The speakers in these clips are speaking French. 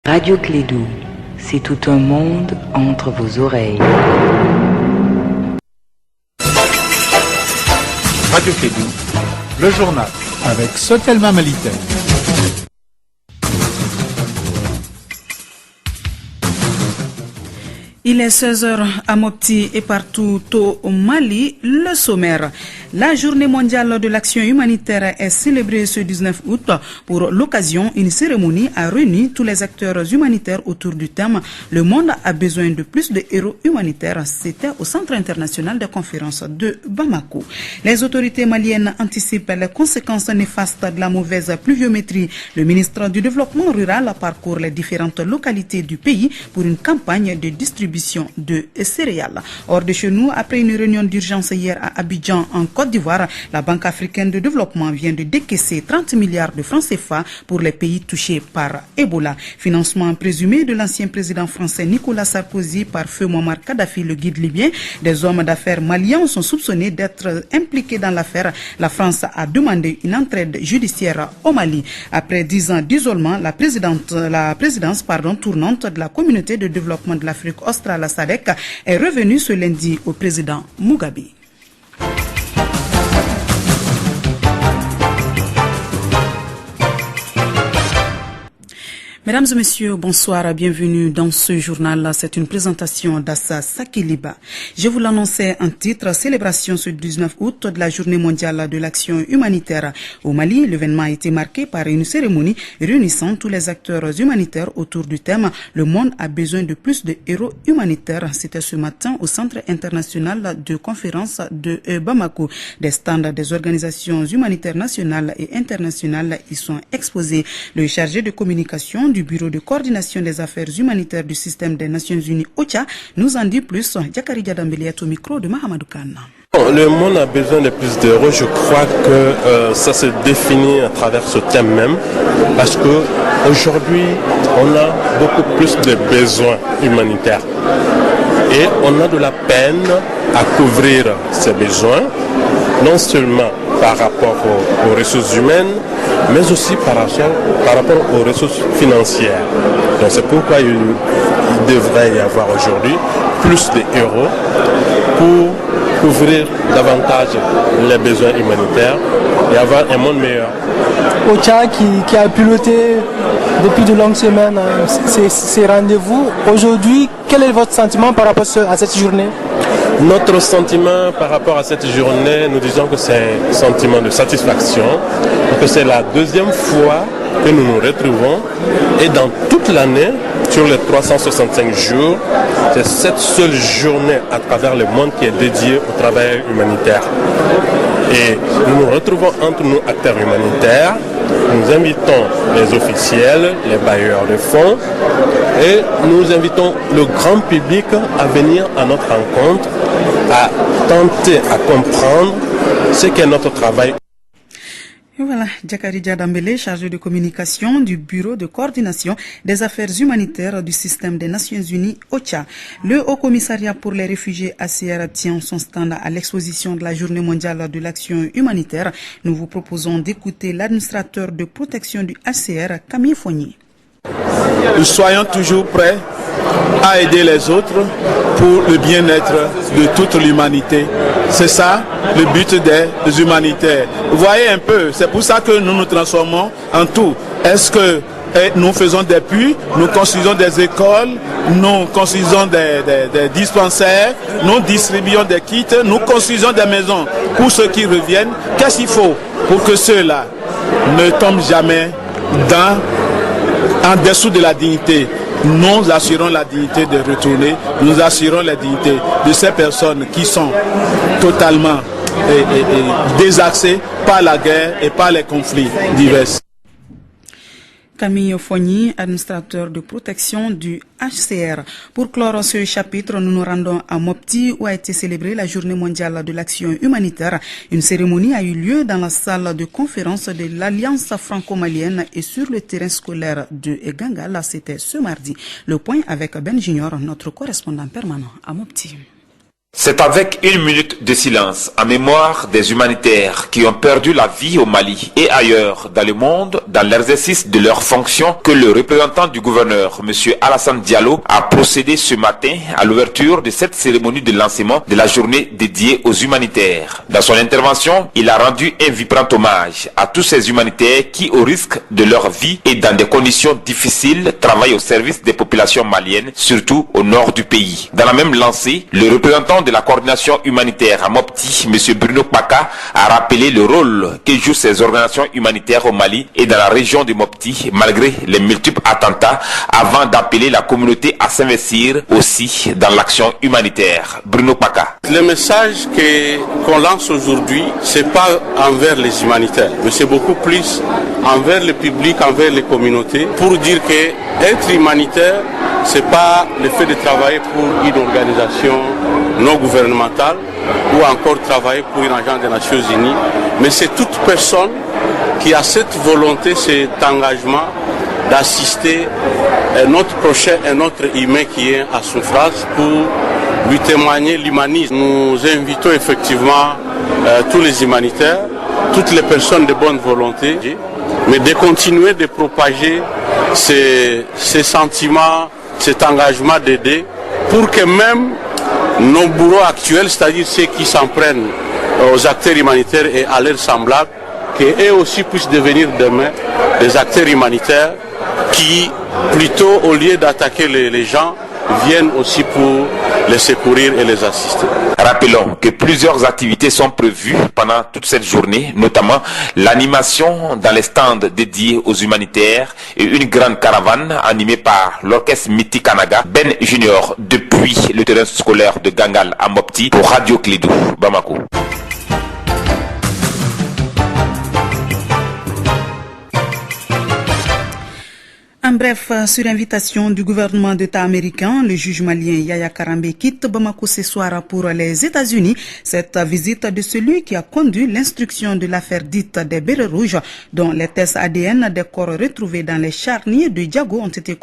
Radio Clédou, c'est tout un monde entre vos oreilles. Radio Clédou, le journal avec Sotelma Malitaire. Il est 16h à Mopti et partout au Mali, le sommaire. La journée mondiale de l'action humanitaire est célébrée ce 19 août. Pour l'occasion, une cérémonie a réuni tous les acteurs humanitaires autour du thème « Le monde a besoin de plus de héros humanitaires ». C'était au Centre international de conférences de Bamako. Les autorités maliennes anticipent les conséquences néfastes de la mauvaise pluviométrie. Le ministre du Développement rural parcourt les différentes localités du pays pour une campagne de distribution de céréales. Hors de chez nous, après une réunion d'urgence hier à Abidjan, en Côte d'Ivoire, la Banque africaine de développement vient de décaisser 30 milliards de francs CFA pour les pays touchés par Ebola. Financement présumé de l'ancien président français Nicolas Sarkozy par feu Muammar Kadhafi, le guide libyen. Des hommes d'affaires maliens sont soupçonnés d'être impliqués dans l'affaire. La France a demandé une entraide judiciaire au Mali. Après 10 ans d'isolement, la présidence tournante de la communauté de développement de l'Afrique australe, la SADC, est revenue ce lundi au président Mugabe. Mesdames et messieurs, bonsoir, bienvenue dans ce journal. C'est une présentation d'Assa Sakiliba. Je vous l'annonçais en titre, célébration ce 19 août de la journée mondiale de l'action humanitaire. Au Mali, l'événement a été marqué par une cérémonie réunissant tous les acteurs humanitaires autour du thème « Le monde a besoin de plus de héros humanitaires ». C'était ce matin au Centre international de conférences de Bamako. Des stands des organisations humanitaires nationales et internationales y sont exposés. Le chargé de communication du Bureau de coordination des affaires humanitaires du système des Nations Unies, OCHA, nous en dit plus. Jakari Diadambele est au micro de Mahamadou Khan. Le monde a besoin de plus d'héros. Je crois que ça se définit à travers ce thème même, parce que aujourd'hui, on a beaucoup plus de besoins humanitaires et on a de la peine à couvrir ces besoins, non seulement par rapport aux ressources humaines, mais aussi par rapport aux ressources financières. Donc c'est pourquoi il devrait y avoir aujourd'hui plus de héros pour couvrir davantage les besoins humanitaires et avoir un monde meilleur. OCHA qui a piloté depuis de longues semaines ces rendez-vous. Aujourd'hui, quel est votre sentiment par rapport à cette journée ? Notre sentiment par rapport à cette journée, nous disons que c'est un sentiment de satisfaction, que c'est la deuxième fois que nous nous retrouvons et dans toute l'année, sur les 365 jours, c'est cette seule journée à travers le monde qui est dédiée au travail humanitaire. Et nous nous retrouvons entre nous acteurs humanitaires, nous invitons les officiels, les bailleurs de fonds et nous invitons le grand public à venir à notre rencontre, à tenter à comprendre ce qu'est notre travail. Et voilà, Jakari Diadambele, chargé de communication du Bureau de coordination des affaires humanitaires du système des Nations Unies, OCHA. Le Haut Commissariat pour les réfugiés HCR tient son stand à l'exposition de la Journée mondiale de l'action humanitaire. Nous vous proposons d'écouter l'administrateur de protection du HCR, Camille Fournier. Nous soyons toujours prêts à aider les autres pour le bien-être de toute l'humanité. C'est ça le but des humanitaires. Vous voyez un peu, c'est pour ça que nous nous transformons en tout. Est-ce que nous faisons des puits, nous construisons des écoles, nous construisons des dispensaires, nous distribuons des kits, nous construisons des maisons pour ceux qui reviennent. Qu'est-ce qu'il faut pour que ceux-là ne tombent jamais en dessous de la dignité? Nous assurons la dignité de retourner, nous assurons la dignité de ces personnes qui sont totalement désaxées par la guerre et par les conflits divers. Camille Fournier, administrateur de protection du HCR. Pour clore ce chapitre, nous nous rendons à Mopti où a été célébrée la Journée mondiale de l'action humanitaire. Une cérémonie a eu lieu dans la salle de conférence de l'Alliance franco-malienne et sur le terrain scolaire de Gangala. C'était ce mardi. Le point avec Ben Junior, notre correspondant permanent à Mopti. C'est avec une minute de silence en mémoire des humanitaires qui ont perdu la vie au Mali et ailleurs dans le monde dans l'exercice de leurs fonctions que le représentant du gouverneur, M. Alassane Diallo, a procédé ce matin à l'ouverture de cette cérémonie de lancement de la journée dédiée aux humanitaires. Dans son intervention, il a rendu un vibrant hommage à tous ces humanitaires qui, au risque de leur vie et dans des conditions difficiles, travaillent au service des populations maliennes, surtout au nord du pays. Dans la même lancée, le représentant de la coordination humanitaire à Mopti, M. Bruno Paka, a rappelé le rôle que jouent ces organisations humanitaires au Mali et dans la région de Mopti, malgré les multiples attentats, avant d'appeler la communauté à s'investir aussi dans l'action humanitaire. Bruno Paka. Le message qu'on lance aujourd'hui, c'est pas envers les humanitaires, mais c'est beaucoup plus envers le public, envers les communautés, pour dire que être humanitaire, c'est pas le fait de travailler pour une organisation non gouvernementale ou encore travailler pour une agence des Nations Unies, mais c'est toute personne qui a cette volonté, cet engagement d'assister un autre prochain, un autre humain qui est à souffrance pour lui témoigner l'humanisme. Nous invitons effectivement tous les humanitaires, toutes les personnes de bonne volonté, mais de continuer de propager ces sentiments, cet engagement d'aider pour que même nos bourreaux actuels, c'est-à-dire ceux qui s'en prennent aux acteurs humanitaires et à leurs semblables, qu'eux aussi puissent devenir demain des acteurs humanitaires qui, plutôt au lieu d'attaquer les gens, viennent aussi pour les secourir et les assister. Rappelons que plusieurs activités sont prévues pendant toute cette journée, notamment l'animation dans les stands dédiés aux humanitaires et une grande caravane animée par l'orchestre Miti Kanaga, Ben Junior, depuis le terrain scolaire de Gangal à Mopti pour Radio Clédou, Bamako. En bref, sur invitation du gouvernement d'État américain, le juge malien Yaya Karambe quitte Bamako ce soir pour les États-Unis. Cette visite de celui qui a conduit l'instruction de l'affaire dite des bérets rouges, dont les tests ADN des corps retrouvés dans les charniers de Diago ont été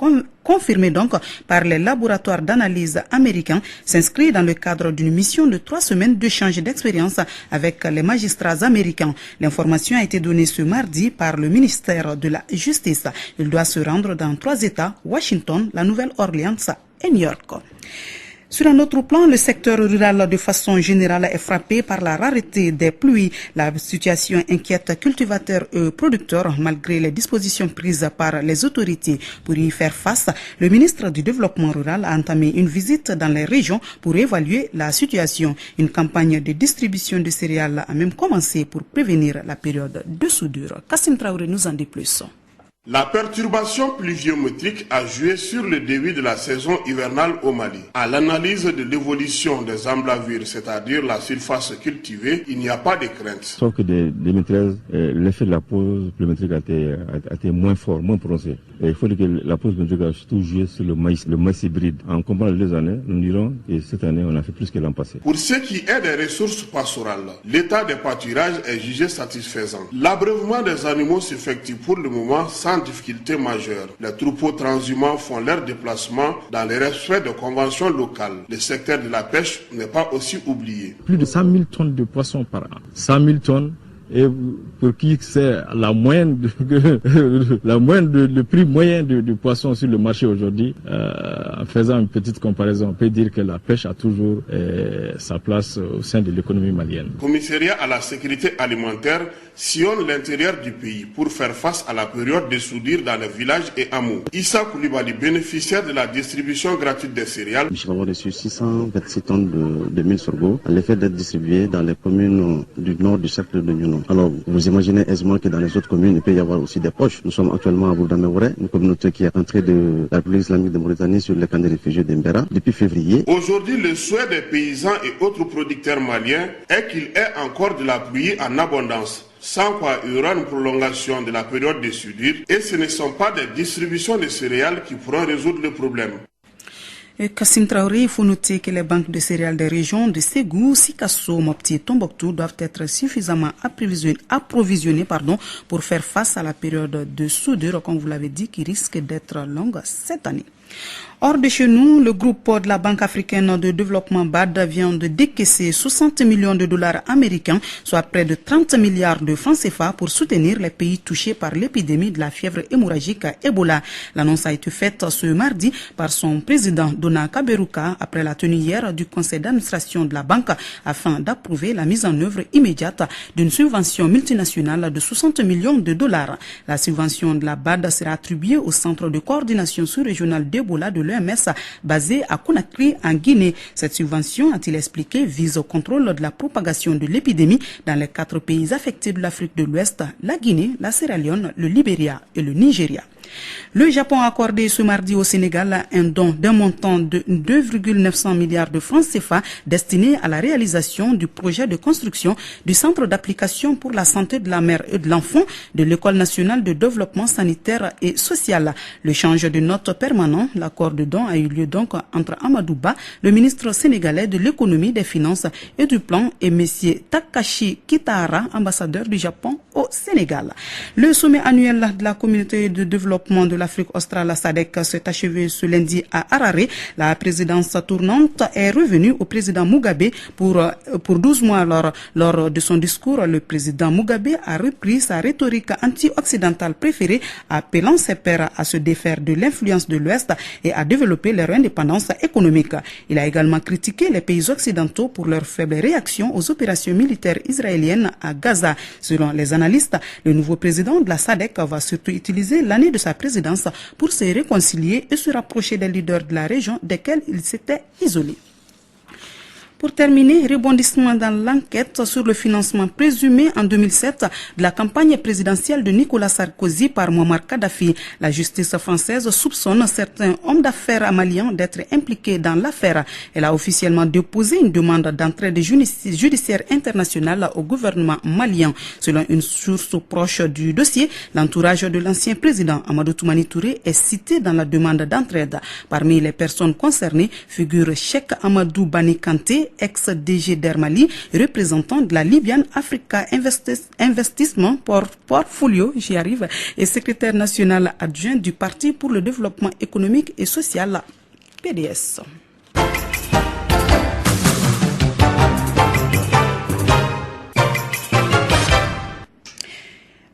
confirmés donc par les laboratoires d'analyse américains, s'inscrit dans le cadre d'une mission de 3 semaines d'échange d'expérience avec les magistrats américains. L'information a été donnée ce mardi par le ministère de la Justice. Il doit se rendre dans 3 États, Washington, la Nouvelle-Orléans et New York. Sur un autre plan, le secteur rural de façon générale est frappé par la rareté des pluies. La situation inquiète cultivateurs et producteurs malgré les dispositions prises par les autorités. Pour y faire face, le ministre du Développement rural a entamé une visite dans les régions pour évaluer la situation. Une campagne de distribution de céréales a même commencé pour prévenir la période de soudure. Kassim Traoré nous en dit plus. La perturbation pluviométrique a joué sur le début de la saison hivernale au Mali. À l'analyse de l'évolution des emblavures, c'est-à-dire la surface cultivée, il n'y a pas de crainte. Sauf que dès 2013, l'effet de la pause pluviométrique a été moins fort, moins prononcé. Et il faut dire que la pause pluviométrique a surtout joué sur le maïs hybride. En comparant les 2 années, nous dirons que cette année, on a fait plus que l'an passé. Pour ce qui est des ressources pastorales, l'état des pâturages est jugé satisfaisant. L'abreuvement des animaux s'effectue pour le moment sans difficulté majeure. Les troupeaux transhumants font leur déplacement dans le respect de conventions locales. Le secteur de la pêche n'est pas aussi oublié. Plus de 100 000 tonnes de poissons par an. 100 000 tonnes. Et pour qui c'est la moyenne, le prix moyen du poisson sur le marché aujourd'hui, en faisant une petite comparaison, on peut dire que la pêche a toujours sa place au sein de l'économie malienne. Le commissariat à la sécurité alimentaire sillonne l'intérieur du pays pour faire face à la période de soudure dans les villages et hameaux. Issa Koulibaly, bénéficiaire de la distribution gratuite des céréales. Nous avons reçu 626 tonnes de mil sorgho à l'effet d'être distribuées dans les communes du nord du cercle de Nyuno. Alors, vous imaginez aisément que dans les autres communes, il peut y avoir aussi des poches. Nous sommes actuellement à Bourdamewore, une communauté qui est entrée de la République islamique de Mauritanie sur les camps de réfugiés d'Embera depuis février. Aujourd'hui, le souhait des paysans et autres producteurs maliens est qu'il y ait encore de la pluie en abondance. Sans quoi il y aura une prolongation de la période de soudure et ce ne sont pas des distributions de céréales qui pourront résoudre le problème. Kassim Traoré, il faut noter que les banques de céréales des régions de Ségou, Sikasso, Mopti et Tombouctou doivent être suffisamment approvisionnées pour faire face à la période de soudure, comme vous l'avez dit, qui risque d'être longue cette année. Hors de chez nous, le groupe de la Banque africaine de développement BAD vient de décaisser 60 millions de dollars américains, soit près de 30 milliards de francs CFA pour soutenir les pays touchés par l'épidémie de la fièvre hémorragique Ebola. L'annonce a été faite ce mardi par son président Dona Kaberuka après la tenue hier du conseil d'administration de la banque afin d'approuver la mise en œuvre immédiate d'une subvention multinationale de 60 millions de dollars. La subvention de la BAD sera attribuée au centre de coordination sous-régional d'Ebola de l'OMS basé à Conakry en Guinée. Cette subvention, a-t-il expliqué, vise au contrôle de la propagation de l'épidémie dans les 4 pays affectés de l'Afrique de l'Ouest, la Guinée, la Sierra Leone, le Libéria et le Nigeria. Le Japon a accordé ce mardi au Sénégal un don d'un montant de 2,900 milliards de francs CFA destiné à la réalisation du projet de construction du centre d'application pour la santé de la mère et de l'enfant de l'École nationale de développement sanitaire et social. Le change de note permanent, l'accord de don a eu lieu donc entre Amadou Ba, le ministre sénégalais de l'économie, des finances et du plan, et M. Takashi Kitahara, ambassadeur du Japon au Sénégal. Le sommet annuel de la communauté de développement de l'Afrique australe SADC s'est achevé ce lundi à Harare. La présidence tournante est revenue au président Mugabe pour 12 mois. Lors de son discours, le président Mugabe a repris sa rhétorique anti-occidentale préférée, appelant ses pairs à se défaire de l'influence de l'Ouest et à développer leur indépendance économique. Il a également critiqué les pays occidentaux pour leur faible réaction aux opérations militaires israéliennes à Gaza. Selon les analystes, le nouveau président de la SADC va surtout utiliser l'année de sa présidence pour se réconcilier et se rapprocher des leaders de la région desquels il s'était isolé. Pour terminer, rebondissement dans l'enquête sur le financement présumé en 2007 de la campagne présidentielle de Nicolas Sarkozy par Muammar Kadhafi. La justice française soupçonne certains hommes d'affaires maliens d'être impliqués dans l'affaire. Elle a officiellement déposé une demande d'entraide judiciaire internationale au gouvernement malien. Selon une source proche du dossier, l'entourage de l'ancien président Amadou Toumani Touré est cité dans la demande d'entraide. Parmi les personnes concernées figure Cheikh Amadou Bani Kanté, ex-DG d'Air Mali, représentant de la Libyan Africa Investissement Portfolio, j'y arrive, et secrétaire national adjoint du Parti pour le développement économique et social, PDS.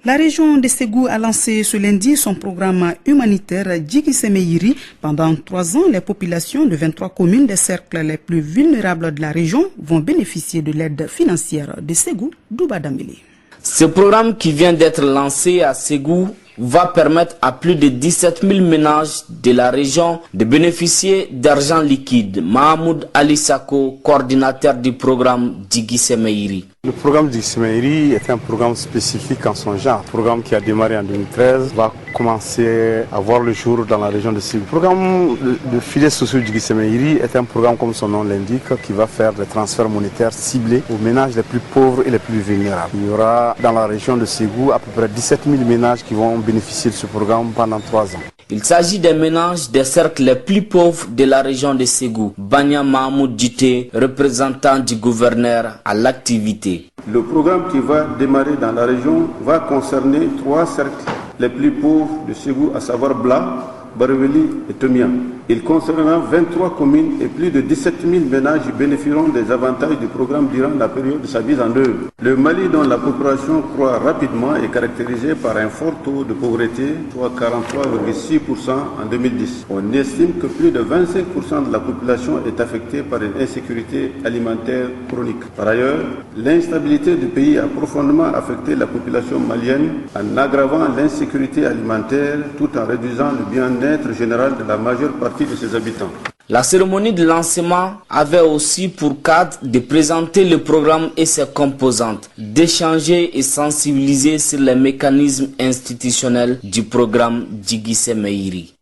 La région de Ségou a lancé ce lundi son programme humanitaire Djigui-Semeiri. Pendant 3 ans, les populations de 23 communes des cercles les plus vulnérables de la région vont bénéficier de l'aide financière de Ségou, Douba Dambélé. Ce programme qui vient d'être lancé à Ségou va permettre à plus de 17 000 ménages de la région de bénéficier d'argent liquide. Mahmoud Ali Sako, coordinateur du programme Djigui-Semeiri. Le programme Djigui-Semeiri est un programme spécifique en son genre. Le programme qui a démarré en 2013 va commencer à voir le jour dans la région de Ségou. Le programme de filet social Djigui-Semeiri est un programme, comme son nom l'indique, qui va faire des transferts monétaires ciblés aux ménages les plus pauvres et les plus vulnérables. Il y aura dans la région de Ségou à peu près 17 000 ménages qui vont bénéficier de ce programme pendant 3 ans. Il s'agit des ménages des cercles les plus pauvres de la région de Ségou. Banya Mahmoud Djité, représentant du gouverneur à l'activité. Le programme qui va démarrer dans la région va concerner 3 cercles les plus pauvres de Ségou, à savoir Bla, Barweli et Tomiam. Il concernera 23 communes et plus de 17 000 ménages bénéficieront des avantages du programme durant la période de sa mise en œuvre. Le Mali, dont la population croît rapidement, est caractérisé par un fort taux de pauvreté, soit 43,6% en 2010. On estime que plus de 25% de la population est affectée par une insécurité alimentaire chronique. Par ailleurs, l'instabilité du pays a profondément affecté la population malienne en aggravant l'insécurité alimentaire tout en réduisant le bien-être général de la majeure partie de ses habitants. La cérémonie de lancement avait aussi pour cadre de présenter le programme et ses composantes, d'échanger et sensibiliser sur les mécanismes institutionnels du programme Djigui-Semeiri.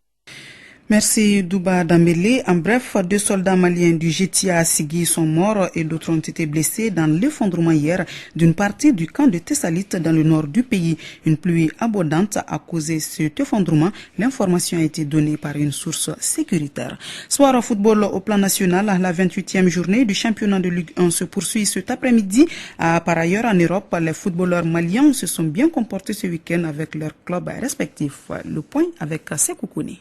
Merci Douba Dambélé. En bref, 2 soldats maliens du GTA à Sigui sont morts et d'autres ont été blessés dans l'effondrement hier d'une partie du camp de Tessalit dans le nord du pays. Une pluie abondante a causé cet effondrement. L'information a été donnée par une source sécuritaire. Soir au football au plan national, la 28e journée du championnat de Ligue 1 se poursuit cet après-midi. Par ailleurs, en Europe, les footballeurs maliens se sont bien comportés ce week-end avec leurs clubs respectifs. Le point avec Sekou Kouni.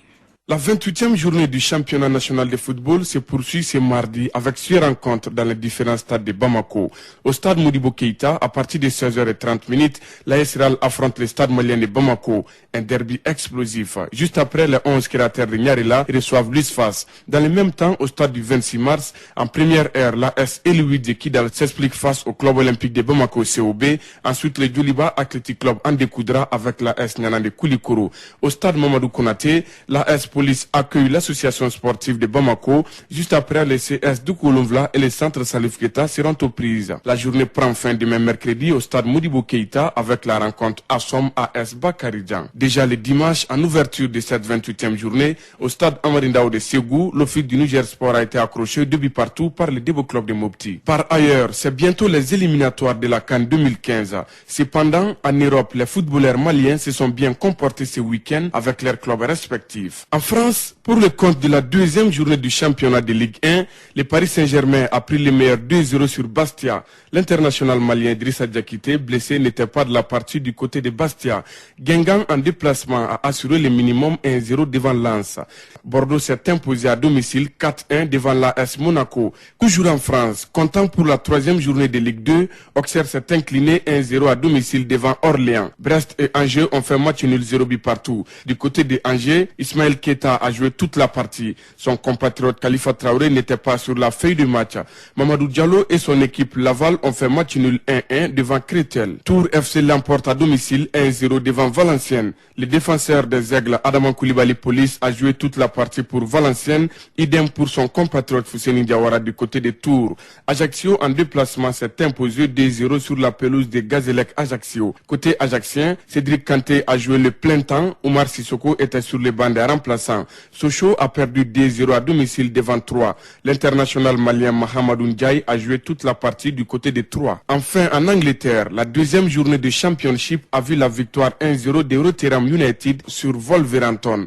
La 28e journée du championnat national de football se poursuit ce mardi avec 6 rencontres dans les différents stades de Bamako. Au stade Modibo Keïta, à partir de 16h30, l'AS Real affronte le stade malien de Bamako, un derby explosif. Juste après, les 11 créateurs de Nyarela reçoivent l'USFAS. Dans le même temps, au stade du 26 mars, en première heure, l'AS Elouid de Kidal s'explique face au club olympique de Bamako COB. Ensuite, le Djoliba Athletic Club en découdra avec l'AS Nana de Koulikoro. Au stade Mamadou Konaté, l'AS Police accueille l'association sportive de Bamako. Juste après, les CS de Koulouvla et les centres Salif Keita seront aux prises. La journée prend fin demain mercredi au stade Modibo Keïta avec la rencontre Assom AS Bakaridjan. Déjà le dimanche, en ouverture de cette 28e journée, au stade Amarindao de Ségou, l'office du Niger Sport a été accroché de but partout par le Debo Club de Mopti. Par ailleurs, c'est bientôt les éliminatoires de la CAN 2015. Cependant, en Europe, les footballeurs maliens se sont bien comportés ce week-end avec leurs clubs respectifs. En France, pour le compte de la 2e journée du championnat de Ligue 1, le Paris Saint-Germain a pris le meilleur 2-0 sur Bastia. L'international malien Idrissa Diakité, blessé, n'était pas de la partie du côté de Bastia. Guingamp, en déplacement, a assuré le minimum 1-0 devant Lens. Bordeaux s'est imposé à domicile 4-1 devant l'AS Monaco. Toujours en France, comptant pour la 3e journée de Ligue 2, Auxerre s'est incliné 1-0 à domicile devant Orléans. Brest et Angers ont fait match nul 0 but partout. Du côté de Angers, Ismaël Keita a joué toute la partie. Son compatriote Khalifa Traoré n'était pas sur la feuille de match. Mamadou Diallo et son équipe Laval ont fait match nul 1-1 devant Créteil. Tours FC l'emporte à domicile 1-0 devant Valenciennes. Le défenseur des Aigles, Adaman Koulibaly Police, a joué toute la partie pour Valenciennes. Idem pour son compatriote Fousséni Diawara du côté de Tours. Ajaccio en déplacement s'est imposé 2-0 sur la pelouse de Gazélec Ajaccio. Côté ajaccien, Cédric Kanté a joué le plein temps. Oumar Sissoko était sur les bancs des remplaçants. Sochaux a perdu 2-0 à domicile devant Troyes. L'international malien Mahamadou Ndiaye a joué toute la partie du côté de Troyes. Enfin, en Angleterre, la 2e journée de Championship a vu la victoire 1-0 de Rotherham United sur Wolverhampton.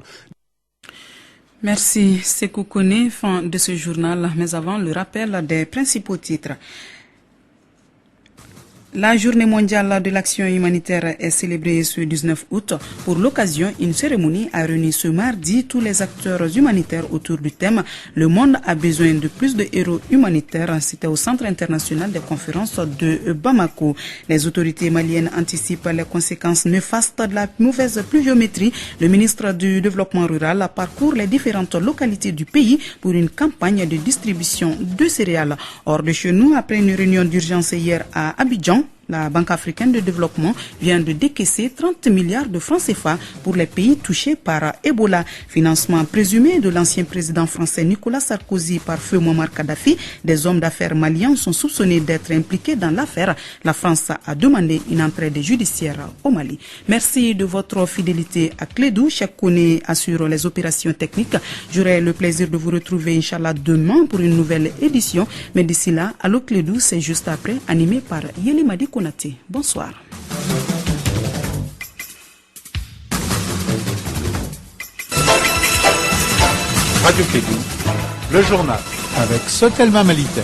Merci Sekou Koné, fin de ce journal. Mais avant, le rappel des principaux titres. La journée mondiale de l'action humanitaire est célébrée ce 19 août. Pour l'occasion, une cérémonie a réuni ce mardi tous les acteurs humanitaires autour du thème « Le monde a besoin de plus de héros humanitaires ». C'était au Centre international des conférences de Bamako. Les autorités maliennes anticipent les conséquences néfastes de la mauvaise pluviométrie. Le ministre du Développement rural parcourt les différentes localités du pays pour une campagne de distribution de céréales. Hors de chez nous, après une réunion d'urgence hier à Abidjan, la Banque africaine de développement vient de décaisser 30 milliards de francs CFA pour les pays touchés par Ebola. Financement présumé de l'ancien président français Nicolas Sarkozy par feu Muammar Kadhafi. Des hommes d'affaires maliens sont soupçonnés d'être impliqués dans l'affaire. La France a demandé une entraide judiciaire au Mali. Merci de votre fidélité à Clédou. Cheikh Koné assure les opérations techniques. J'aurai le plaisir de vous retrouver, Inch'Allah, demain pour une nouvelle édition. Mais d'ici là, Allo Clédou, c'est juste après, animé par Yeli Madi Konaté. Bonsoir. Radio Clédou, le journal avec Sotelma Malitaire.